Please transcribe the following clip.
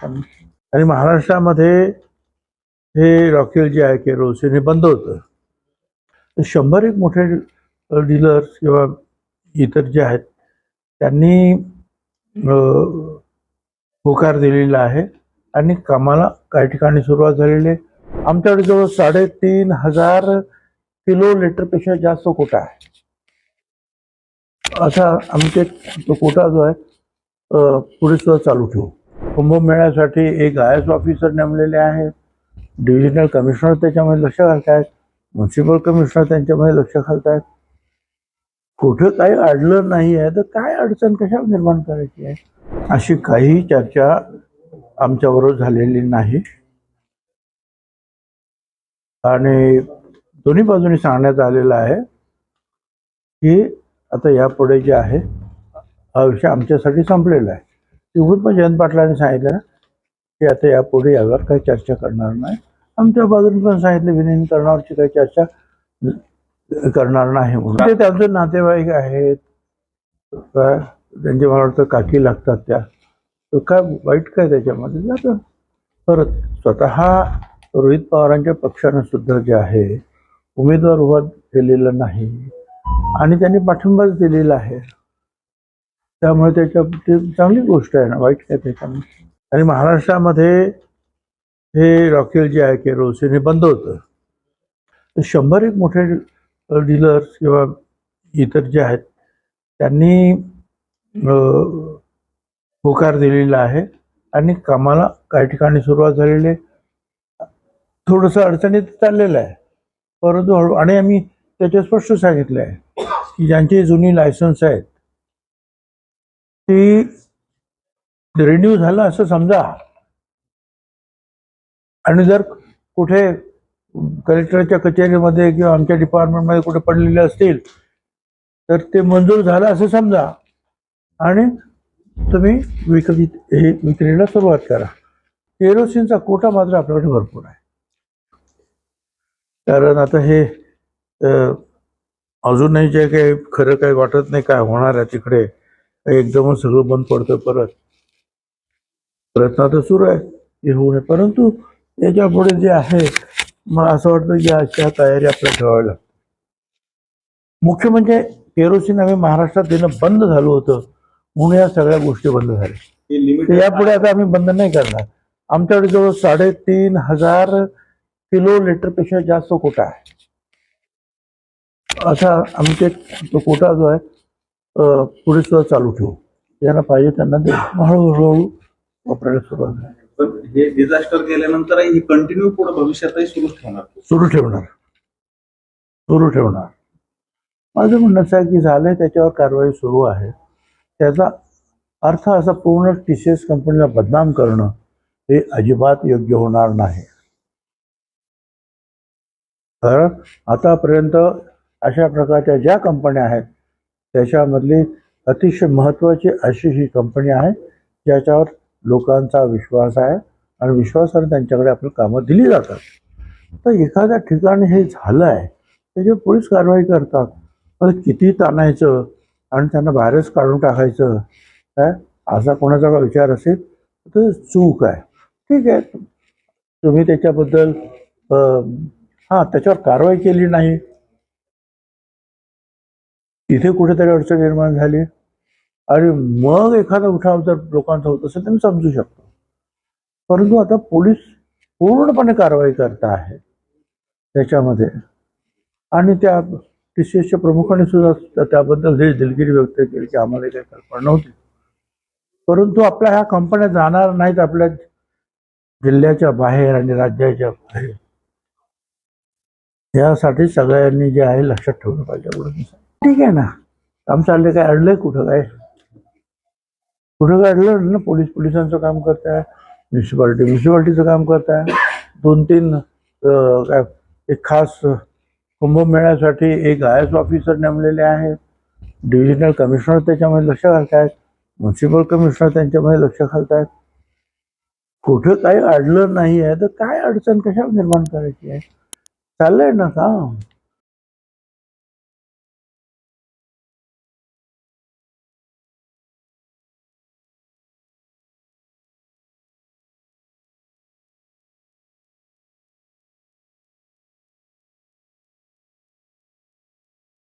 आणि महाराष्ट्रामध्ये हे रॉकेल जे आहे केरोसिन हे बंद होतं. 100 मोठे डीलर्स किंवा इतर जे आहेत त्यांनी होकार दिलेला आहे आणि कामाला काही ठिकाणी सुरुवात झालेली आहे. आमच्याकडे जवळ 3,500 किलो लिटरपेक्षा जास्त कोटा आहे. असा आमचे तो कोटा जो आहे पुढे सुद्धा चालू ठेवू. कुंभमेळ्यासाठी एक IAS ऑफिसर नेमलेले आहेत. डिव्हिजनल कमिशनर त्याच्यामध्ये लक्ष घालतायत. म्युन्सिपल कमिशनर त्यांच्यामध्ये लक्ष घालतायत. कुठं काही अडलं नाही आहे तर काय अडचण कशा निर्माण करायची आहे अशी काही चर्चा आमच्याबरोबर झालेली नाही. आणि दोन्ही बाजूनी सांगण्यात आलेलं आहे की आता यापुढे जे आहे हा विषय आमच्यासाठी संपलेला आहे. तिकडून पण जयंत पाटलांनी सांगितलं ना की आता यापुढे यावर काही चर्चा करणार नाही. आमच्या बाजूने पण सांगितलं विलीनीकरणावरची काही चर्चा करणार नाही म्हणून. ते त्यांचे नातेवाईक आहेत, काय त्यांचे मला वाटतं काकी लागतात त्या, तर काय वाईट काय त्याच्यामध्ये. जातं परत स्वतः रोहित पवारांच्या पक्षानं सुद्धा जे आहे उमेदवार उभा केलेला नाही आणि त्यांनी पाठिंबाच दिलेला आहे. त्यामुळे त्याच्या चांगली गोष्ट आहे ना, वाईट काय त्याच्यामध्ये. आणि महाराष्ट्रामध्ये हे रॉकेल जे आहे केरोसिन हे बंद होतं. 100 मोठे डीलर्स किंवा इतर जे आहेत त्यांनी होकार दिलेला आहे आणि कामाला काही ठिकाणी सुरुवात झालेली आहे. थोडंसं अडचणीत चाललेलं आहे परंतु हळू. आणि आम्ही त्याचे स्पष्ट सांगितलं आहे की ज्यांची जुनी लायसन्स आहेत ती रिन्यू झालं असं समजा आणि जर कुठे कलेक्टरच्या कचेरीमध्ये किंवा आमच्या डिपार्टमेंटमध्ये कुठे पडलेले असतील तर ते मंजूर झालं असं समजा आणि तुम्ही विक्रीला सुरुवात करा. केरोसिनचा कोटा मात्र आपल्याकडे भरपूर आहे. कारण आता हे अजूनही जे काही खरं काही वाटत नाही काय होणार आहे तिकडे. एकदमच सगळं बंद पडतं परत. प्रयत्न तर सुरू आहे हे होऊ नये. परंतु याच्या पुढे जे आहे मला असं वाटतं की अशा तयारी आपल्याला ठेवावी लागते. मुख्य म्हणजे केरोसिन आम्ही महाराष्ट्रात देणं बंद झालं होतं म्हणून या सगळ्या गोष्टी बंद झाल्या. यापुढे आता आम्ही बंद नाही करणार. आमच्याकडे जवळ 3,500 किलो लिटरपेक्षा जास्त कोटा आहे. असा आमचे तो कोटा जो आहे पुढे सुद्धा चालू ठेवू. ज्यांना पाहिजे त्यांना दे. हळूहळू वापरायला सुरुवात झाली. पण हे डिझास्टर गेल्यानंतरही ही कंटिन्यू पुढे भविष्यातही सुरू ठेवणार. माझं म्हणणं असं आहे की झालंय त्याच्यावर कारवाई सुरू आहे. त्याचा अर्थ असा पूर्ण TCS कंपनीला बदनाम करणं हे अजिबात योग्य होणार नाही. कारण आतापर्यंत अशा प्रकारच्या ज्या कंपन्या आहेत त्याच्यामधली अतिशय महत्त्वाची अशी ही कंपनी आहे ज्याच्यावर लोकांचा विश्वास आहे आणि विश्वासाने त्यांच्याकडे आपली कामं दिली जातात. तर एखाद्या ठिकाणी हे झालं आहे त्याच्यावर पोलीस कारवाई करतात. पण किती ताणायचं आणि त्यांना बाहेरच काढून टाकायचं काय असा कोणाचा का विचार असेल तर चूक आहे. ठीक आहे, तुम्ही त्याच्याबद्दल त्याच्यावर कारवाई केली नाही, तिथे कुठेतरी अडचण निर्माण झाली आणि मग एखादा उठाव जर लोकांचा होत असेल तर मी समजू शकतो. परंतु आता पोलीस पूर्णपणे कारवाई करत आहे त्याच्यामध्ये. आणि त्या TCSच्या प्रमुखांनी सुद्धा त्याबद्दल दिलगिरी व्यक्त केली की आम्हाला काही कल्पना नव्हती. परंतु आपल्या ह्या कंपन्या जाणार नाहीत आपल्या जिल्ह्याच्या बाहेर आणि राज्याच्या बाहेर. यासाठी सगळ्यांनी जे आहे लक्षात ठेवलं पाहिजे. ठीक आहे ना, काम चाललंय. काय अडलंय कुठं काय अडलं ना. पोलिसांचं काम करताय, म्युन्सिपाल्टीचं काम करताय. 2-3 काय एक खास कुंभमेळ्यासाठी एक IAS ऑफिसर नेमलेले आहेत. डिव्हिजनल कमिशनर त्याच्यामध्ये लक्ष घालतायत. म्युन्सिपल कमिशनर त्यांच्यामध्ये लक्ष घालतायत. कुठं काही अडलं नाही आहे तर काय अडचण कशा निर्माण करायची आहे. चाललंय ना काम.